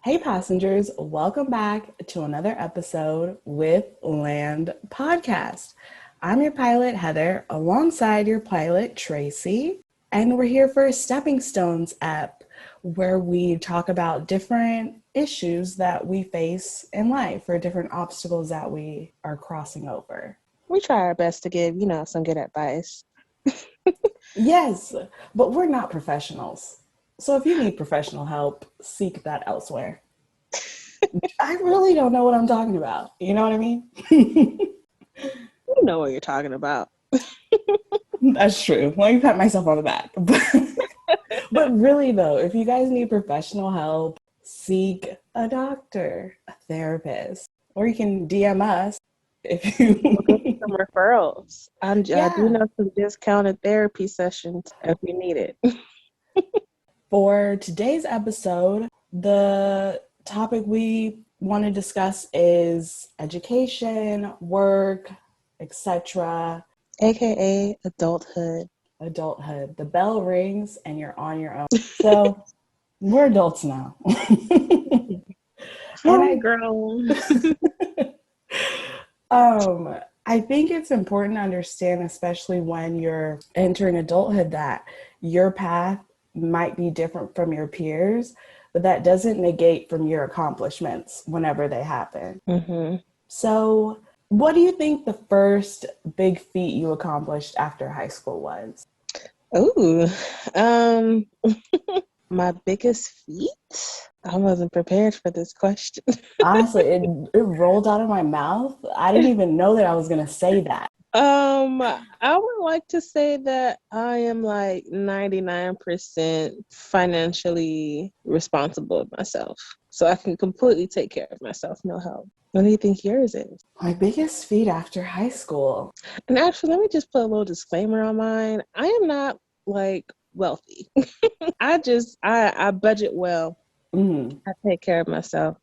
Hey, passengers, welcome back to another episode with Land Podcast. I'm your pilot, Heather, alongside your pilot, Tracy, and we're here for Stepping Stones app, where we talk about different issues that we face in life or different obstacles that we are crossing over. We try our best to give, some good advice. Yes, but we're not professionals. So if you need professional help, seek that elsewhere. I really don't know what I'm talking about. You know what I mean? You know what you're talking about. That's true. Let me pat myself on the back. But really, though, if you guys need professional help, seek a doctor, a therapist, or you can DM us if We'll give you you. some referrals. I do Yeah. know some discounted therapy sessions if you need it. For today's episode, the topic we want to discuss is education, work, etc. AKA adulthood. Adulthood. The bell rings and you're on your own. So we're adults now. and I Homegrown. I think it's important to understand, especially when you're entering adulthood, that your path might be different from your peers, but that doesn't negate from your accomplishments whenever they happen. Mm-hmm. So, what do you think the first big feat you accomplished after high school was? Ooh. My biggest feat? I wasn't prepared for this question. Honestly, it rolled out of my mouth. I didn't even know that I was going to say that. I would like to say that I am like 99% financially responsible of myself. So I can completely take care of myself, no help. What do you think yours is? My biggest feat after high school. And actually, let me just put a little disclaimer on mine. I am not like wealthy. I budget well. Mm. I take care of myself.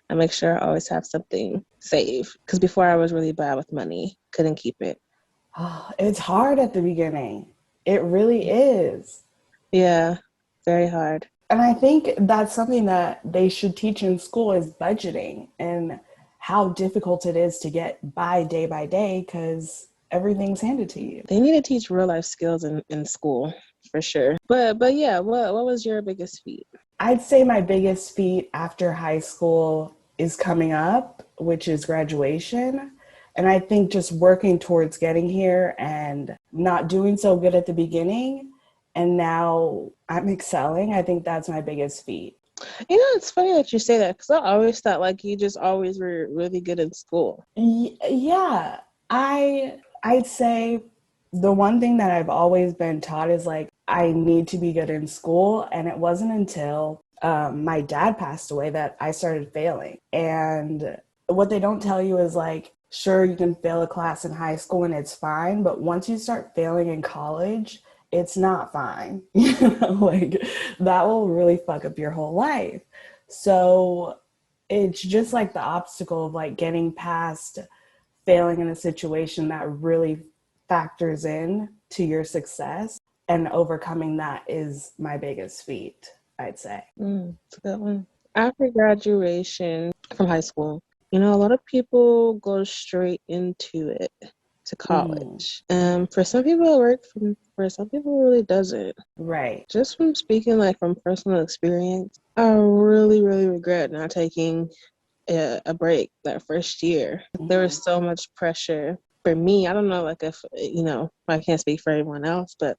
I make sure I always have something saved. Because before I was really bad with money, couldn't keep it. Oh, it's hard at the beginning. It really is. Yeah, very hard. And I think that's something that they should teach in school is budgeting and how difficult it is to get by day because everything's handed to you. They need to teach real life skills in school for sure. But yeah, what was your biggest feat? I'd say my biggest feat after high school is coming up, which is graduation. And I think just working towards getting here and not doing so good at the beginning. And now I'm excelling. I think that's my biggest feat. It's funny that you say that because I always thought like you just always were really good in school. Yeah, I'd say the one thing that I've always been taught is like I need to be good in school, and it wasn't until my dad passed away that I started failing. And what they don't tell you is like, sure, you can fail a class in high school and it's fine, but once you start failing in college, it's not fine. Like that will really fuck up your whole life. So it's just like the obstacle of like getting past failing in a situation that really factors in to your success, and overcoming that is my biggest feat, I'd say. It's a good one. After graduation from high school, a lot of people go straight into it to Mm, college. For some people it works, for some people it really doesn't. right. Just from speaking like from personal experience, I really, really regret not taking a break that first year. There Mm, was so much pressure for me. I don't know, like if I can't speak for everyone else, but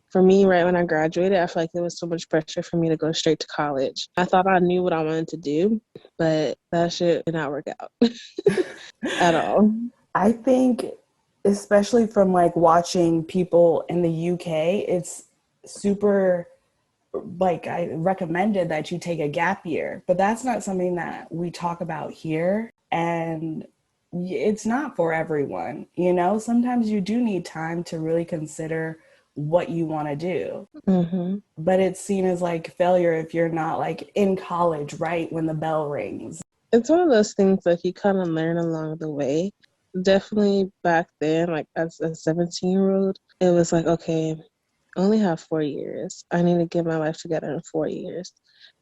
for me, right when I graduated, I feel like there was so much pressure for me to go straight to college. I thought I knew what I wanted to do, but that shit did not work out at all. I think, especially from like watching people in the UK, it's super like I recommended that you take a gap year, but that's not something that we talk about here. And it's not for everyone. Sometimes you do need time to really consider what you want to do. Hmm. But it's seen as like failure if you're not like in college right when the bell rings. It's one of those things that you kind of learn along the way. Definitely back then, like as a 17-year-old, it was like, okay, I only have 4 years. I need to get my life together in 4 years.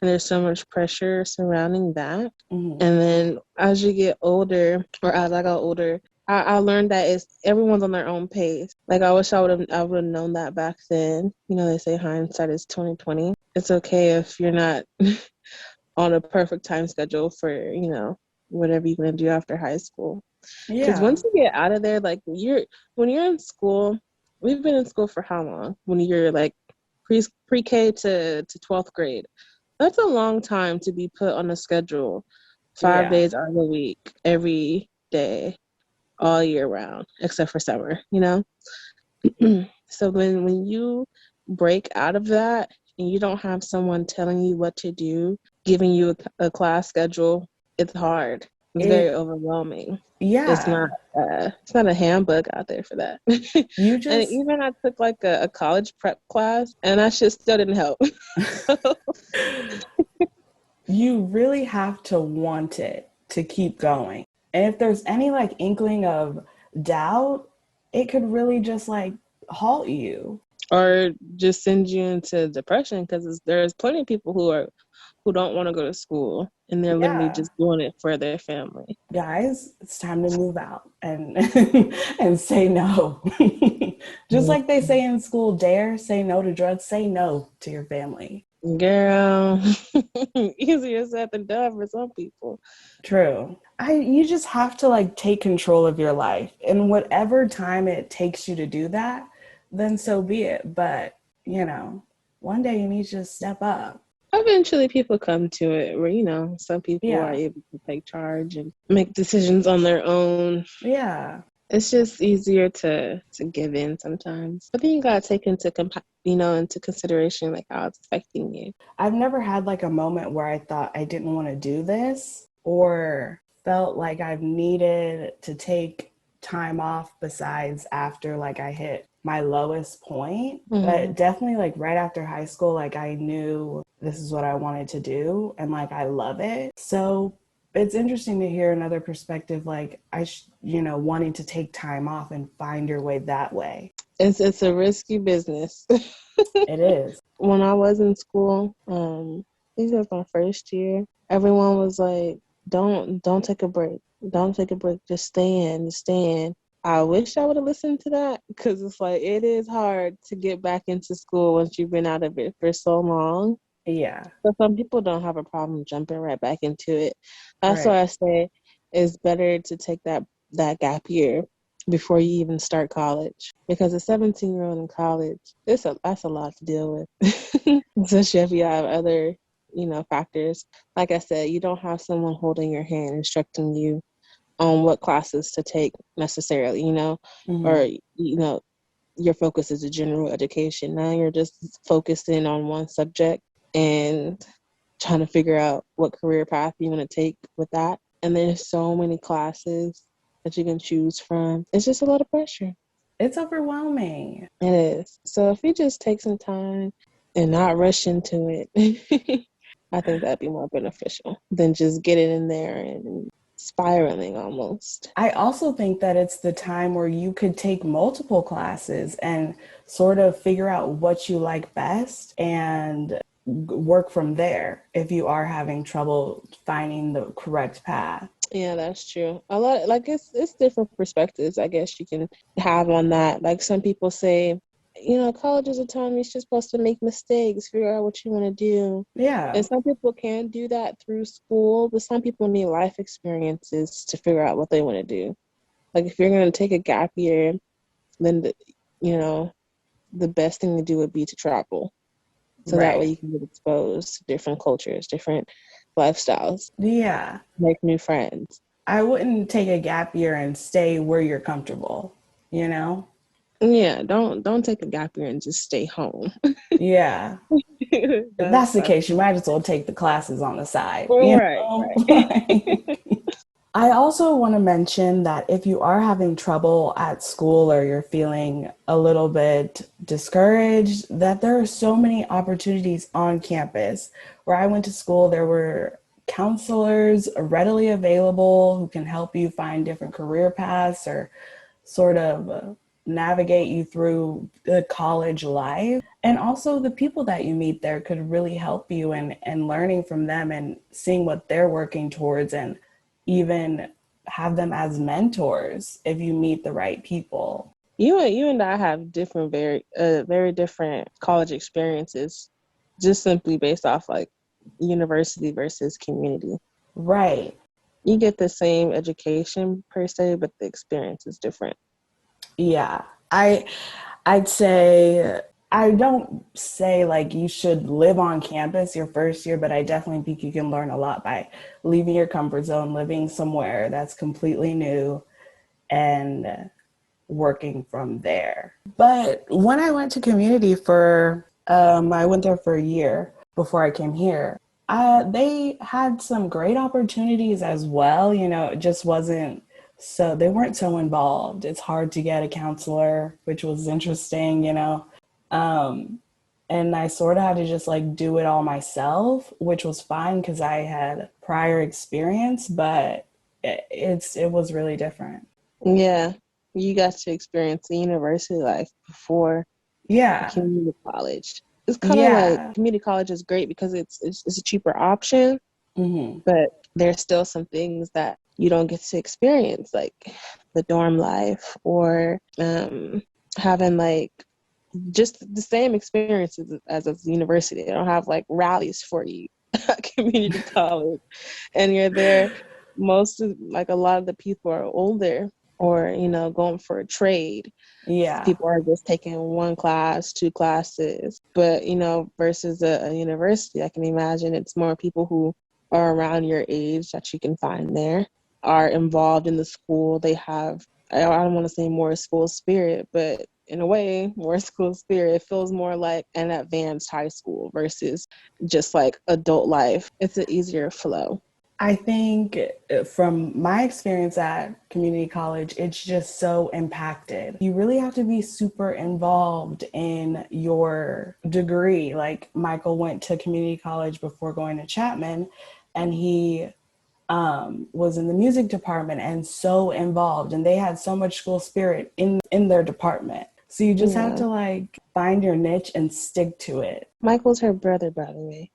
And there's so much pressure surrounding that. Mhm. And then as you get older, or as I got older, I learned that it's everyone's on their own pace. Like I would have known that back then. You know, they say hindsight is 2020. It's okay if you're not on a perfect time schedule for, whatever you're gonna do after high school. Because Yeah, once you get out of there, like when you're in school, we've been in school for how long? When you're like pre-K to 12th grade, that's a long time to be put on a schedule, five yeah. days out of the week, every day, all year round, except for summer, you know? So when you break out of that and you don't have someone telling you what to do, giving you a class schedule, it's hard. It's very It, overwhelming. It's yeah. not it's not a handbook out there for that. You And just, even I took like a college prep class and that shit still didn't help. you really have to want it to keep going. And if there's any like inkling of doubt, it could really just like halt you. Or just send you into depression because there's plenty of people who don't want to go to school and they're literally Yeah. just doing it for their family. Guys, it's time to move out and and say no. Just like they say in school, dare say no to drugs, say no to your family. Girl, easier said than done for some people. True. I You just have to like take control of your life. And whatever time it takes you to do that, then so be it. But, you know, one day you need to just step up. Eventually, people come to it where, some people are Yeah. able to take charge and make decisions on their own. Yeah. It's just easier to give in sometimes. But then you gotta take into consideration like how it's affecting you. I've never had like a moment where I thought I didn't want to do this or felt like I've needed to take time off besides after like I hit my lowest point. Hmm. But definitely like right after high school, like I knew this is what I wanted to do and like I love it. So it's interesting to hear another perspective like wanting to take time off and find your way that way. It's a risky business. It is. When I was in school, this was my first year. Everyone was like, "Don't take a break. Don't take a break. Just stay in." I wish I would have listened to that because it's like it is hard to get back into school once you've been out of it for so long. Yeah. But some people don't have a problem jumping right back into it. That's Right. why I say it's better to take that gap year before you even start college. Because a 17-year-old in college, that's a lot to deal with. Especially if you have other, factors. Like I said, you don't have someone holding your hand, instructing you on what classes to take necessarily, or Mhm. your focus is a general education. Now you're just focusing on one subject and trying to figure out what career path you want to take with that. And there's so many classes that you can choose from. It's just a lot of pressure. It's overwhelming. It is. So if you just take some time and not rush into it, I think that'd be more beneficial than just getting in there and spiraling almost. I also think that it's the time where you could take multiple classes and sort of figure out what you like best and work from there if you are having trouble finding the correct path. Yeah, that's true. A lot like it's different perspectives I guess you can have on that. Like some people say, college is a time you're just supposed to make mistakes, figure out what you want to do. Yeah. And some people can do that through school, but some people need life experiences to figure out what they want to do. Like if you're going to take a gap year, then you know, the best thing to do would be to travel. So that way Right. you can get exposed to different cultures, different lifestyles, Yeah. make new friends. I wouldn't take a gap year and stay where you're comfortable, you know? Yeah, don't take a gap year and just stay home. Yeah. If that's that's the that's case, you might as well take the classes on the side, well, you right, know? right. I also want to mention that if you are having trouble at school or you're feeling a little bit discouraged, that there are so many opportunities on campus. Where I went to school, there were counselors readily available who can help you find different career paths or sort of navigate you through the college life. And also the people that you meet there could really help you in learning from them and seeing what they're working towards, and even have them as mentors if you meet the right people. You and I have different, very different college experiences, just simply based off like university versus community. Right. You get the same education per se, but the experience is different. Yeah. I'd say, I don't say like you should live on campus your first year, but I definitely think you can learn a lot by leaving your comfort zone, living somewhere that's completely new, and working from there. But when I went to community I went there for a year before I came here. They had some great opportunities as well. You know, it just wasn't so, they weren't so involved. It's hard to get a counselor, which was interesting, you know. Um, and I sort of had to just like do it all myself, which was fine because I had prior experience, but it was really different. Yeah, you got to experience the university life before the Yeah. community college. It's kind of like Yeah. community college is great because it's a cheaper option, Hmm. but there's still some things that you don't get to experience, like the dorm life or having like just the same experiences as a university. They don't have like rallies for you at community college, and you're there. Most of like a lot of the people are older or going for a trade. Yeah. People are just taking one class, two classes, but versus a university, I can imagine it's more people who are around your age that you can find there, are involved in the school. They have, I don't want to say more school spirit, but in a way, more school spirit. It feels more like an advanced high school versus just like adult life. It's an easier flow. I think from my experience at community college, it's just so impacted. You really have to be super involved in your degree. Like Michael went to community college before going to Chapman, and he was in the music department and so involved, and they had so much school spirit in their department. So you just have Yeah. to like find your niche and stick to it. Michael's her brother, by the way,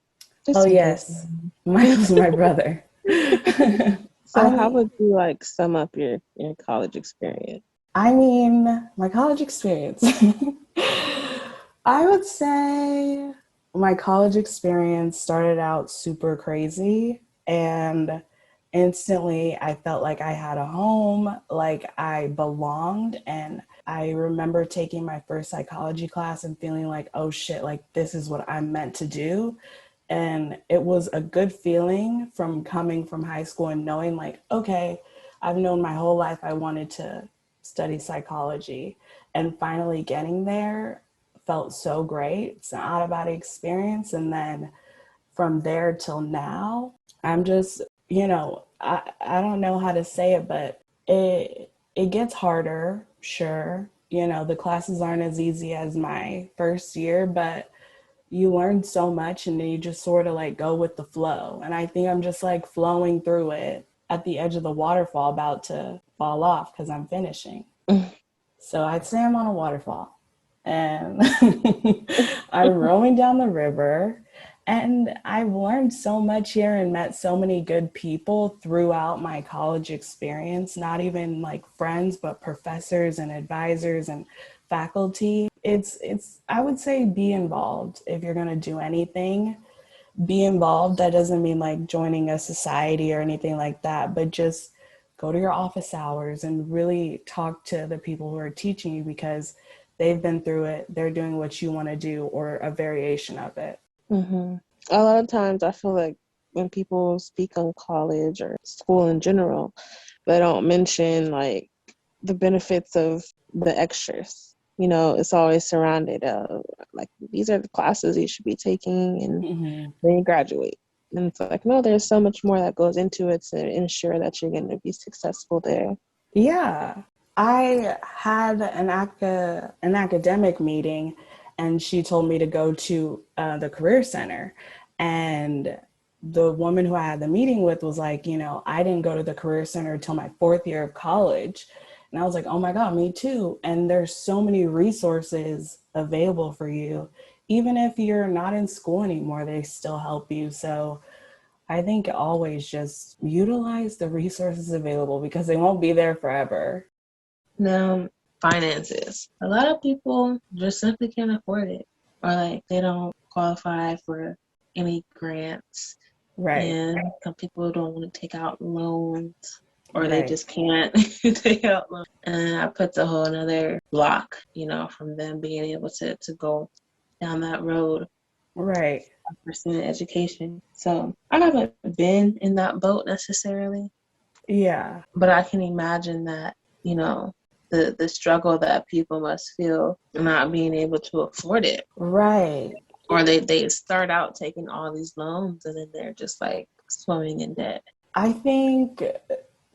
Oh just in case. yes, Michael's my brother. So I how mean, would you like sum up your college experience? my college experience. I would say my college experience started out super crazy, and instantly I felt like I had a home, like I belonged. And I remember taking my first psychology class and feeling like, oh shit, like this is what I'm meant to do. And it was a good feeling from coming from high school and knowing like, okay, I've known my whole life I wanted to study psychology, and finally getting there felt so great. It's an out of body experience. And then from there till now, I'm just, I don't know how to say it, but it gets harder, sure. You know, the classes aren't as easy as my first year, but you learn so much, and then you just sort of like go with the flow. And I think I'm just like flowing through it at the edge of the waterfall, about to fall off because I'm finishing. So I'd say I'm on a waterfall, and I'm rowing down the river. And I've learned so much here and met so many good people throughout my college experience, not even like friends, but professors and advisors and faculty. It's I would say be involved if you're going to do anything. Be involved. That doesn't mean like joining a society or anything like that, but just go to your office hours and really talk to the people who are teaching you, because they've been through it. They're doing what you want to do, or a variation of it. Hmm. A lot of times I feel like when people speak on college or school in general, they don't mention like the benefits of the extras. It's always surrounded like these are the classes you should be taking and Hmm. then you graduate. And it's like, no, there's so much more that goes into it to ensure that you're going to be successful there. Yeah. I had an academic meeting, and she told me to go to the career center. And the woman who I had the meeting with was like, I didn't go to the career center until my fourth year of college. And I was like, oh my God, me too. And there's so many resources available for you. Even if you're not in school anymore, they still help you. So I think always just utilize the resources available because they won't be there forever. Now, finances. A lot of people just simply can't afford it, or like they don't qualify for any grants, Right, and some people don't want to take out loans, or they right, just can't take out loans. And that puts a whole another block, from them being able to go down that road right. of pursuing education. So I haven't been in that boat necessarily, Yeah, but I can imagine that, you know, the struggle that people must feel not being able to afford it. right. Or they start out taking all these loans and then they're just like swimming in debt. I think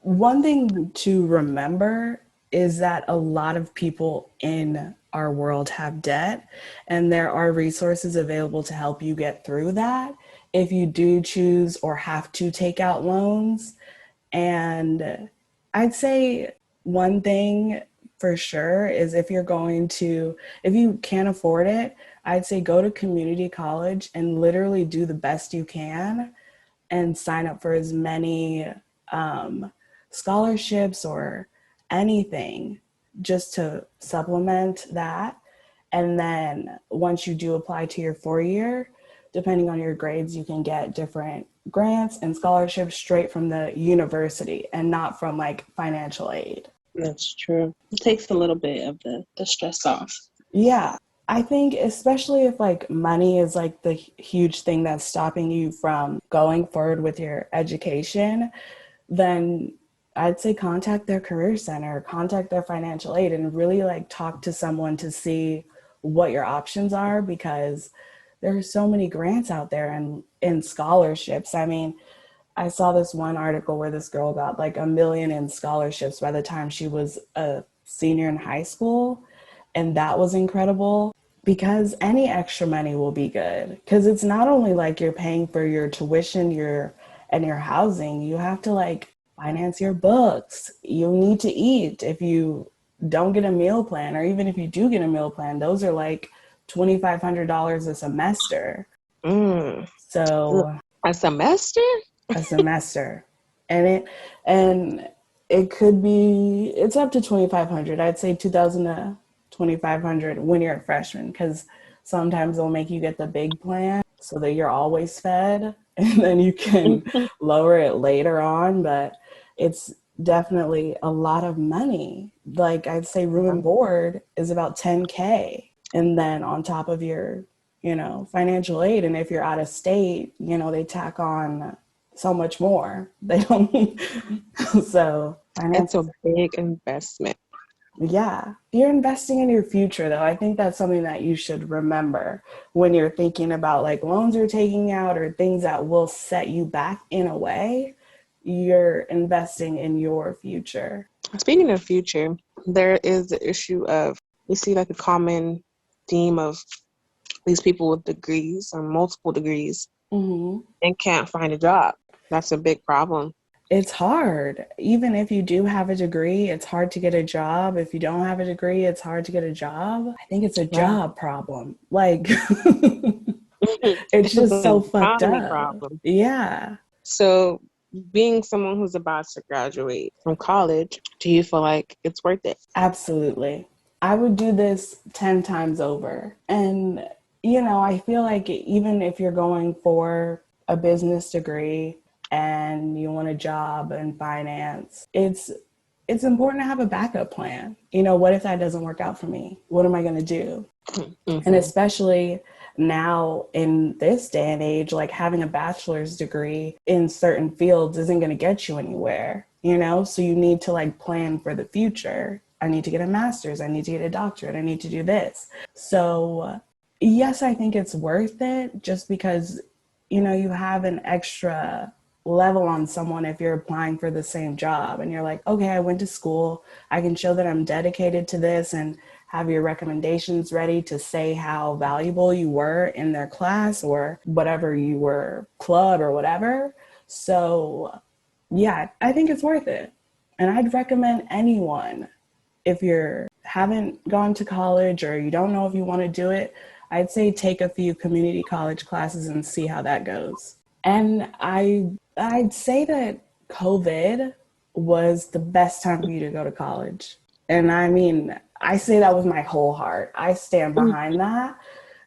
one thing to remember is that a lot of people in our world have debt, and there are resources available to help you get through that if you do choose or have to take out loans. And I'd say one thing for sure is if you can't afford it, I'd say go to community college and literally do the best you can and sign up for as many um, scholarships or anything just to supplement that. And then once you do apply to your 4 year, depending on your grades, you can get different grants and scholarships straight from the university and not from like financial aid. That's true. It takes a little bit of the stress off. Yeah. I think especially if like money is like the huge thing that's stopping you from going forward with your education, then I'd say contact their career center, contact their financial aid, and really like talk to someone to see what your options are because there are so many grants out there and in scholarships. I mean, I saw this one article where this girl got like 1 million in scholarships by the time she was a senior in high school. And that was incredible because any extra money will be good. Because it's not only like you're paying for your tuition, and your housing, you have to like finance your books. You need to eat if you don't get a meal plan, or even if you do get a meal plan, those are like $2,500 a semester. Mm. So A semester? a semester. And it could be it's up to 2,500. I'd say 2,000 to 2,500 when you're a freshman because sometimes they'll make you get the big plan so that you're always fed and then you can lower it later on, but it's definitely a lot of money. Like I'd say room and board is about 10K, and then on top of your financial aid. And if you're out of state, they tack on so much more. They don't. So It's a finances, big investment. yeah. You're investing in your future, though. I think that's something that you should remember when you're thinking about like loans you're taking out or things that will set you back in a way. You're investing in your future. Speaking of future, there is the issue of we see like a common theme of these people with degrees or multiple degrees Hmm. and can't find a job. That's a big problem. It's hard. Even if you do have a degree, it's hard to get a job. If you don't have a degree, it's hard to get a job. I think it's a Yeah. job problem. Like, it's It's just so an fucked economy up. problem. Yeah, So, being someone who's about to graduate from college, do you feel like it's worth it? absolutely. I would do this 10 times over. And, I feel like even if you're going for a business degree and you want a job in finance, it's important to have a backup plan. What if that doesn't work out for me? What am I going to do? And Mm-hmm. especially now in this day and age, like having a bachelor's degree in certain fields isn't going to get you anywhere. So you need to like plan for the future. I need to get a master's. I need to get a doctorate. I need to do this. So, yes, I think it's worth it just because, you have an extra level on someone if you're applying for the same job and you're like, okay, I went to school. I can show that I'm dedicated to this and have your recommendations ready to say how valuable you were in their class or whatever you were, club or whatever. So, yeah, I think it's worth it. And I'd recommend anyone if you haven't gone to college or you don't know if you want to do it, I'd say take a few community college classes and see how that goes. And I'd say that COVID was the best time for you to go to college. And I mean, I say that with my whole heart. I stand behind that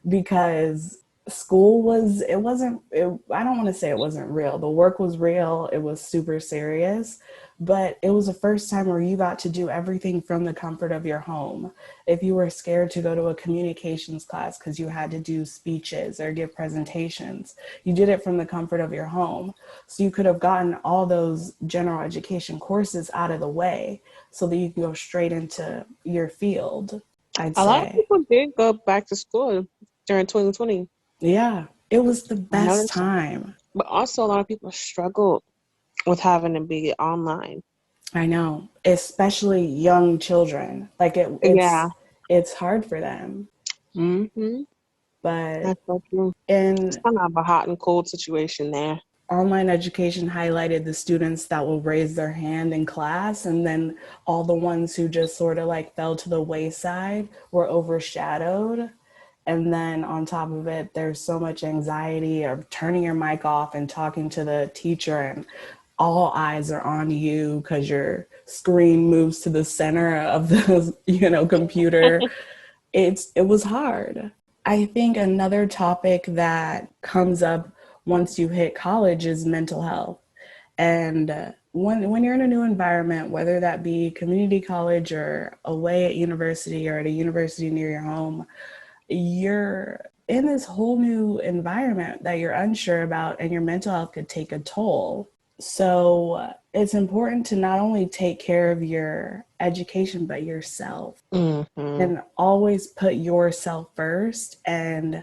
because school was, it wasn't, it, I don't want to say it wasn't real. The work was real, it was super serious, but it was the first time where you got to do everything from the comfort of your home. If you were scared to go to a communications class because you had to do speeches or give presentations, you did it from the comfort of your home. So you could have gotten all those general education courses out of the way so that you can go straight into your field, I'd A lot of say. people did go back to school during 2020. Yeah, it was the I best noticed that. time. But also, a lot of people struggled with having to be online. I know, especially young children. Like Yeah. it's hard for them. Mm-hmm. But That's so true. It's in kind of a hot and cold situation there. online education highlighted the students that will raise their hand in class, and then all the ones who just sort of like fell to the wayside were overshadowed. And then on top of it, there's so much anxiety of turning your mic off and talking to the teacher, and all eyes are on you because your screen moves to the center of the computer. It was hard. I think another topic that comes up once you hit college is mental health. And when you're in a new environment, whether that be community college or away at university or at a university near your home, you're in this whole new environment that you're unsure about, and your mental health could take a toll. So it's important to not only take care of your education, but yourself, Mm-hmm. and always put yourself first. And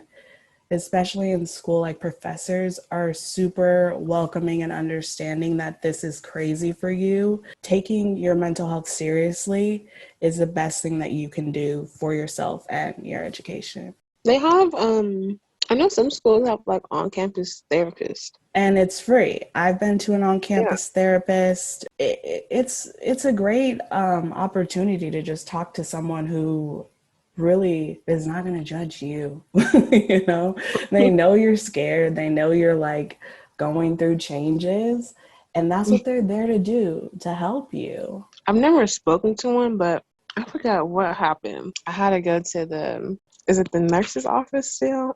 especially in school, like professors are super welcoming and understanding that this is crazy for you. Taking your mental health seriously is the best thing that you can do for yourself and your education. They have, I know some schools have like on-campus therapists. And it's free. I've been to an Yeah. on-campus therapist. It's a great opportunity to just talk to someone who really is not going to judge you. You know, they know you're scared. They know you're like going through changes, and that's what they're there to do, to help you. I've never spoken to one, but I forgot what happened. I had to go to is it the nurse's office still?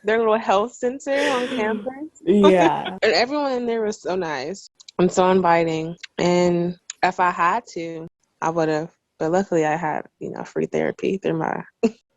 Their little health center on campus. Yeah. And everyone in there was so nice and so inviting. And if I had to, I would have. But luckily I had, free therapy through my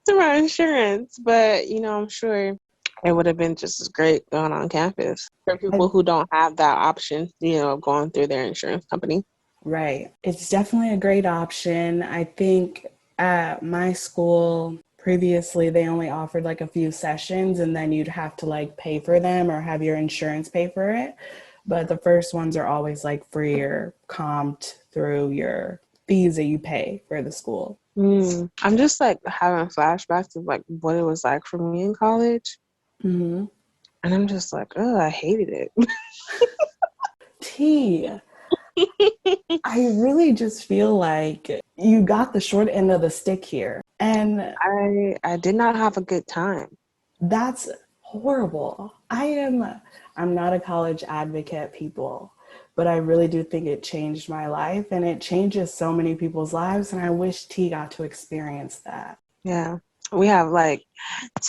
through my insurance. But, I'm sure it would have been just as great going on campus for I, people who don't have that option, going through their insurance company. right. It's definitely a great option. I think at my school previously they only offered like a few sessions, and then you'd have to like pay for them or have your insurance pay for it. But the first ones are always like free or comped through your fees that you pay for the school. I'm just like having flashbacks of like what it was like for me in college. Mm-hmm. And I'm just like, oh, I hated it. T, I really just feel like you got the short end of the stick here. And I did not have a good time. that's horrible. I'm not a college advocate, people, but I really do think it changed my life, and it changes so many people's lives, and I wish T got to experience that. Yeah. We have like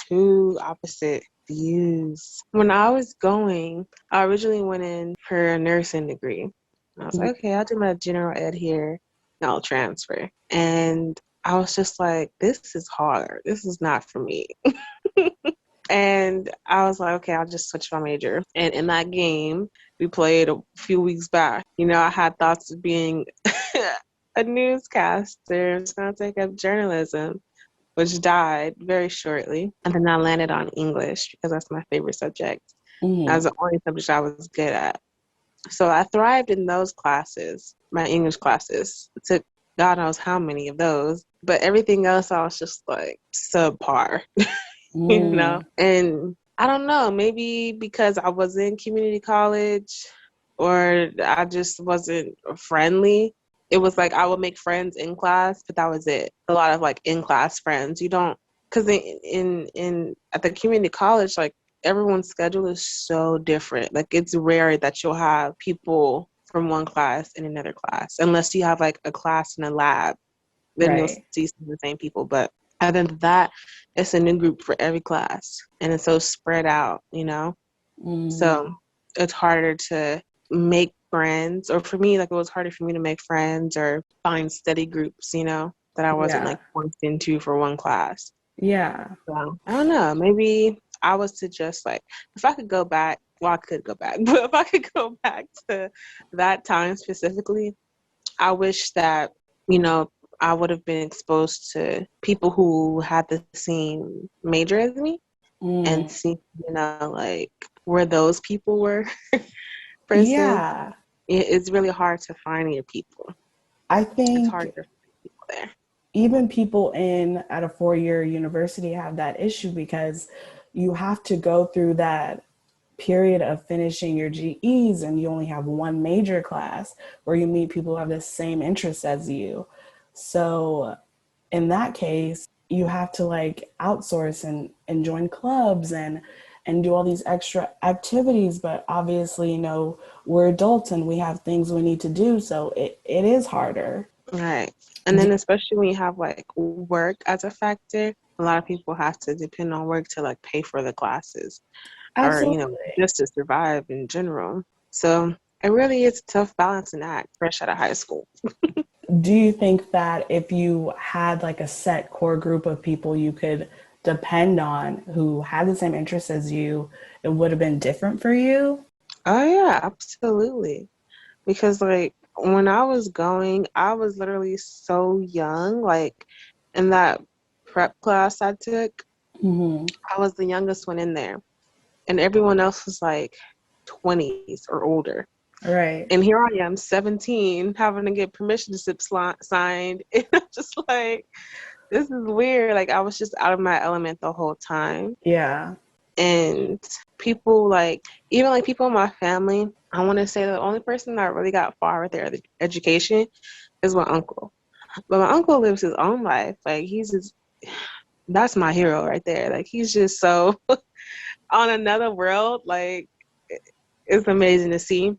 two opposite views. When I was going, I originally went in for a nursing degree. I was like, okay, I'll do my general ed here and I'll transfer. And I was just like, this is hard. This is not for me. And I was like, okay, I'll just switch my major. And in that game we played a few weeks back, I had thoughts of being a newscaster. I was going to take up journalism, which died very shortly. And then I landed on English because that's my favorite subject. That was Mm-hmm. the only subject I was good at. So I thrived in those classes, my English classes. It took God knows how many of those. But everything else, I was just like subpar. Mm. And I don't know, maybe because I was in community college or I just wasn't friendly it was like I would make friends in class, but that was it. A lot of like in class friends. You don't, because in at the community college, like everyone's schedule is so different. Like it's rare that you'll have people from one class in another class, unless you have like a class in a lab, then you'll Right. see some of the same people. But other than that, it's a new group for every class, and it's so spread out, you know? So Mm, it's harder to make friends, or for me, like it was harder for me to make friends or find study groups, you know, that I wasn't yeah. like forced into for one class. Yeah. So I don't know, maybe I was to just like, if I could go back, well, I could go back, but if I could go back to that time specifically, I wish that, you know, I would have been exposed to people who had the same major as me and Mm, see, you know, like where those people were. For instance, yeah. it's really hard to find your people. I It's think hard to find people there. even people in at a 4-year university have that issue because you have to go through that period of finishing your GEs and you only have one major class where you meet people who have the same interests as you. So in that case, you have to like outsource and join clubs and do all these extra activities. But obviously, we're adults and we have things we need to do. So it is harder. Right. And then especially when you have like work as a factor, a lot of people have to depend on work to like pay for the classes or, you know, Absolutely. just to survive in general. So it really is a tough balancing act fresh out of high school. Do you think that if you had like a set core group of people you could depend on who had the same interests as you, it would have been different for you? Oh yeah, absolutely. Because like when I was going, I was literally so young. Like in that prep class I took, Hmm. I was the youngest one in there, and everyone else was like 20s or older. Right. And here I am, 17, having to get permission slips signed. And I'm just like, this is weird. Like I was just out of my element the whole time. Yeah. And people like, even like people in my family, I want to say the only person that really got far with their education is my uncle. But my uncle lives his own life. Like he's just, that's my hero right there. Like he's just so on another world. Like it's amazing to see.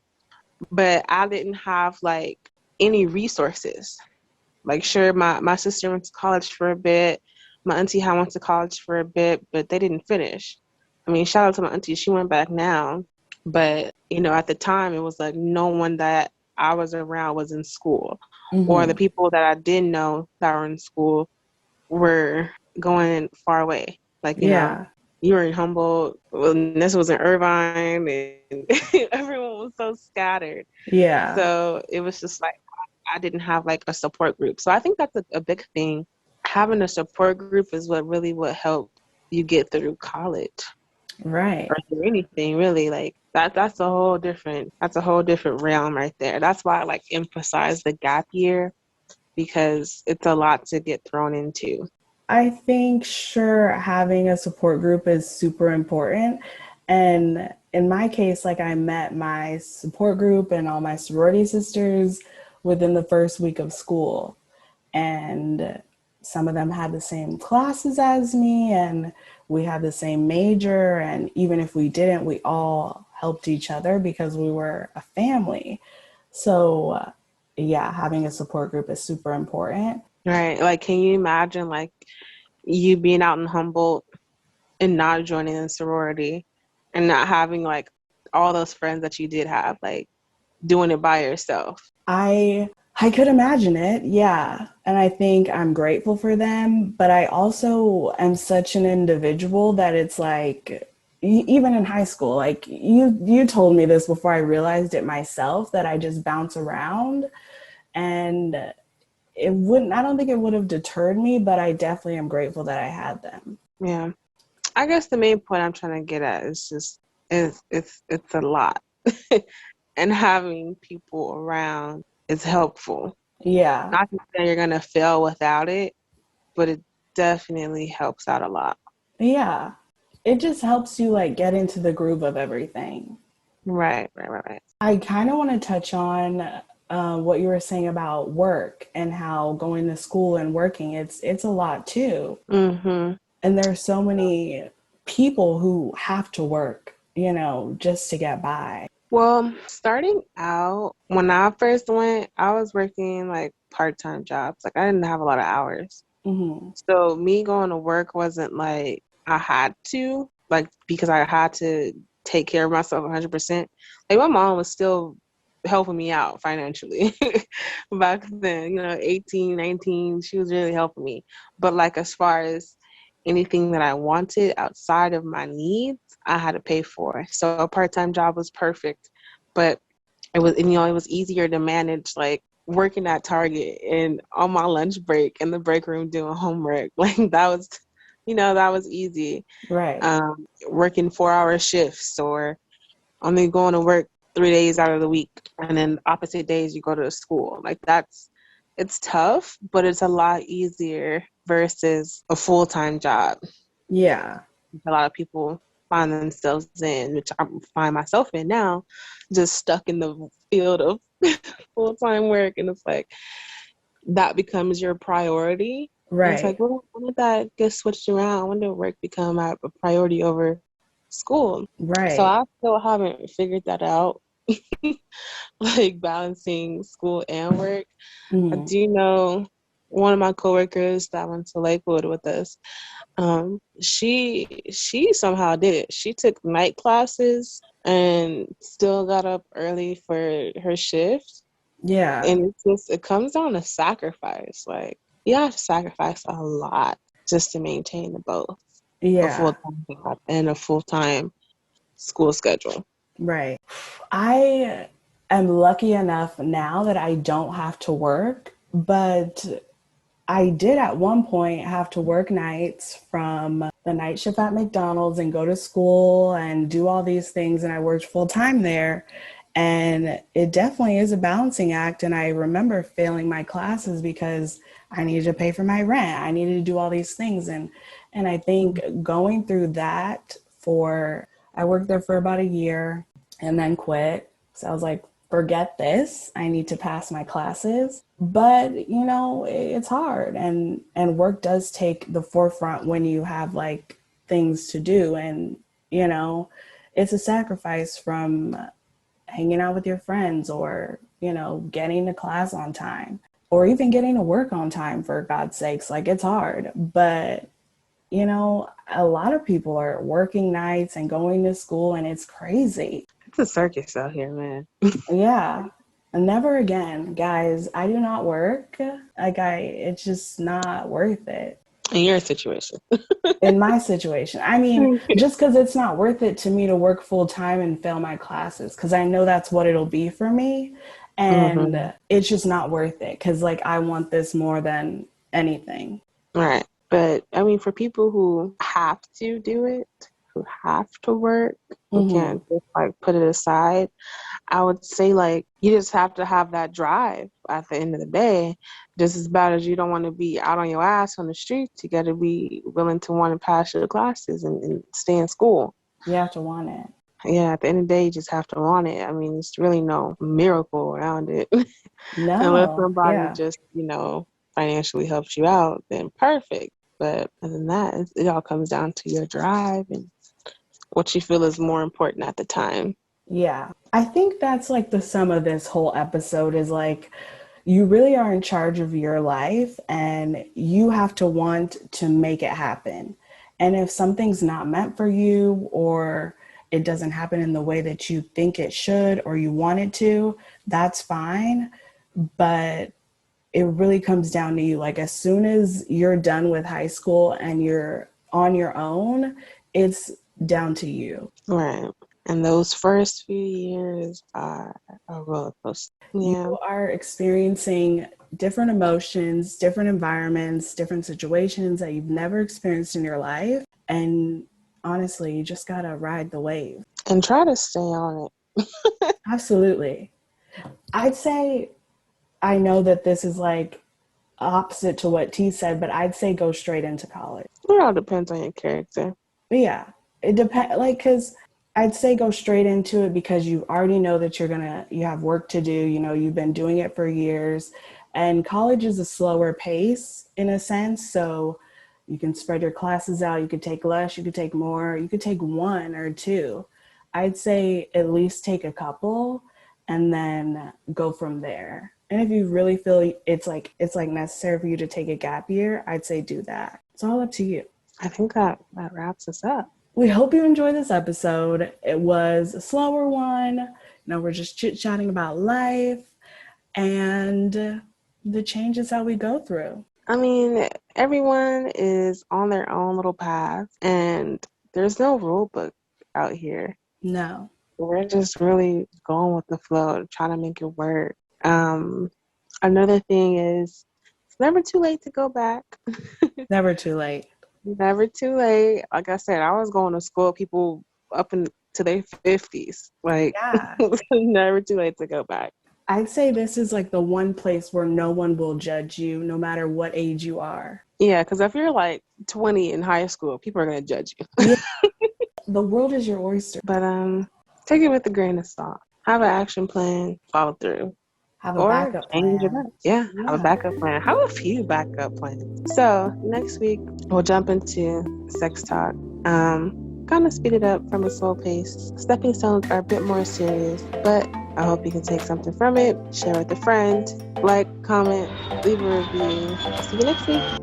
But I didn't have like any resources. Like sure, my sister went to college for a bit. My auntie had went to college for a bit, but they didn't finish. I mean, shout out to my auntie. She went back now. But, you know, at the time it was like no one that I was around was in school. Or the Hmm. people that I didn't know that were in school were going far away. Like, you know, Yeah. you were in Humboldt, well, this was in Irvine, and everyone was so scattered. Yeah. So it was just like I didn't have like a support group. So I think that's a big thing. Having a support group is what really would help you get through college or Right. through anything really. Like that's a whole different realm right there. That's why I like emphasize the gap year because it's a lot to get thrown into. I think sure having a support group is super important. And in my case, like I met my support group and all my sorority sisters within the first week of school. And some of them had the same classes as me and we had the same major. And even if we didn't, we all helped each other because we were a family. So, yeah, having a support group is super important. Right. Like can you imagine like you being out in Humboldt and not joining a sorority and not having like all those friends that you did have, like doing it by yourself. I could imagine it, yeah. And I think I'm grateful for them, but I also am such an individual that it's like even in high school, like you told me this before I realized it myself that I just bounce around and I don't think it would have deterred me, but I definitely am grateful that I had them. Yeah. I guess the main point I'm trying to get at is just is it's a lot. And having people around is helpful. Yeah. Not to say you're gonna fail without it, but it definitely helps out a lot. Yeah. It just helps you like get into the groove of everything. Right, right, right, right. I kind of want to touch on what you were saying about work and how going to school and working, it's a lot too. Mm-hmm. And there's so many people who have to work, just to get by. Well, starting out, when I first went, I was working like part-time jobs. Like I didn't have a lot of hours. Hmm. So me going to work wasn't like I had to, like because I had to take care of myself 100%. Like my mom was still helping me out financially back then, 18, 19, she was really helping me. But like as far as anything that I wanted outside of my needs, I had to pay for. So a part-time job was perfect. But it was easier to manage like working at Target and on my lunch break in the break room doing homework. Like that was easy. Right. Working 4-hour shifts or only going to work 3 days out of the week, and then opposite days you go to school. Like it's tough, but it's a lot easier versus a full-time job. Yeah. A lot of people find themselves in, which I find myself in now, just stuck in the field of full-time work. And it's like that becomes your priority. And it's like, Right. well, when did that get switched around? When did work become a priority over school? So Right. I still haven't figured that out, like balancing school and work. I Hmm. do know one of my coworkers that went to Lakewood with us. She somehow did it. She took night classes and still got up early for her shift. Yeah. And it comes down to sacrifice. Like you have to sacrifice a lot just to maintain the both a Yeah. full-time job and a full-time school schedule. Right. I am lucky enough now that I don't have to work, but I did at one point have to work nights from the night shift at McDonald's and go to school and do all these things. And I worked full time there. And it definitely is a balancing act. And I remember failing my classes because I needed to pay for my rent. I needed to do all these things. And I think going through that I worked there for about a year and then quit. So I was like, forget this. I need to pass my classes. But, it's hard and work does take the forefront when you have like things to do and, you know, it's a sacrifice from hanging out with your friends or, getting to class on time or even getting to work on time for God's sakes. Like it's hard, but a lot of people are working nights and going to school and it's crazy. It's a circus out here, man. Yeah. Never again, guys. I do not work. It's just not worth it In your situation. in my situation. I mean, just because it's not worth it to me to work full time and fail my classes, because I know that's what it'll be for me. Mm-hmm. And it's just not worth it because, like, I want this more than anything. Right. But I mean, for people who have to do it, who have to work, who Hmm. can't just like put it aside, I would say like you just have to have that drive at the end of the day. Just as bad as you don't want to be out on your ass on the streets, you got to be willing to want to pass your classes and stay in school. You have to want it. Yeah, at the end of the day, you just have to want it. I mean, it's really no miracle around it. Unless No. somebody Yeah. just, financially helps you out, then perfect. But other than that, it all comes down to your drive and what you feel is more important at the time. Yeah. I think that's like the sum of this whole episode is like you really are in charge of your life and you have to want to make it happen. And if something's not meant for you or it doesn't happen in the way that you think it should or you want it to, that's fine. But it really comes down to you. Like as soon as you're done with high school and you're on your own, it's down to you. Right. And those first few years are a roller coaster. You Yeah. are experiencing different emotions, different environments, different situations that you've never experienced in your life. And honestly, you just got to ride the wave. And try to stay on it. Absolutely. I'd say, I know that this is like opposite to what T said, but I'd say go straight into college. It all depends on your character. But yeah, it depends. Like, because I'd say go straight into it because you already know that you have work to do. You know, you've been doing it for years. And college is a slower pace in a sense. So you can spread your classes out. You could take less, you could take more, you could take one or two. I'd say at least take a couple and then go from there. And if you really feel it's like necessary for you to take a gap year, I'd say do that. It's all up to you. I think that wraps us up. We hope you enjoyed this episode. It was a slower one. We're just chit chatting about life and the changes that we go through. I mean, everyone is on their own little path, and there's no rule book out here. No, We're just really going with the flow, trying to make it work. Another thing is, it's never too late to go back. never too late. Never too late. Like I said, I was going to school with people up into their 50s. Like, Yeah. never too late to go back. I'd say this is like the one place where no one will judge you, no matter what age you are. Yeah, because if you're like 20 in high school, people are going to judge you. Yeah. The world is your oyster. But take it with a grain of salt. Have an action plan, follow through. Have a Or backup change it plan. up. Yeah, have a backup plan. Have a few backup plans. So next week we'll jump into sex talk. Kind of speed it up from a slow pace. Stepping stones are a bit more serious, but I hope you can take something from it. Share with a friend. Like, comment, leave a review. See you next week.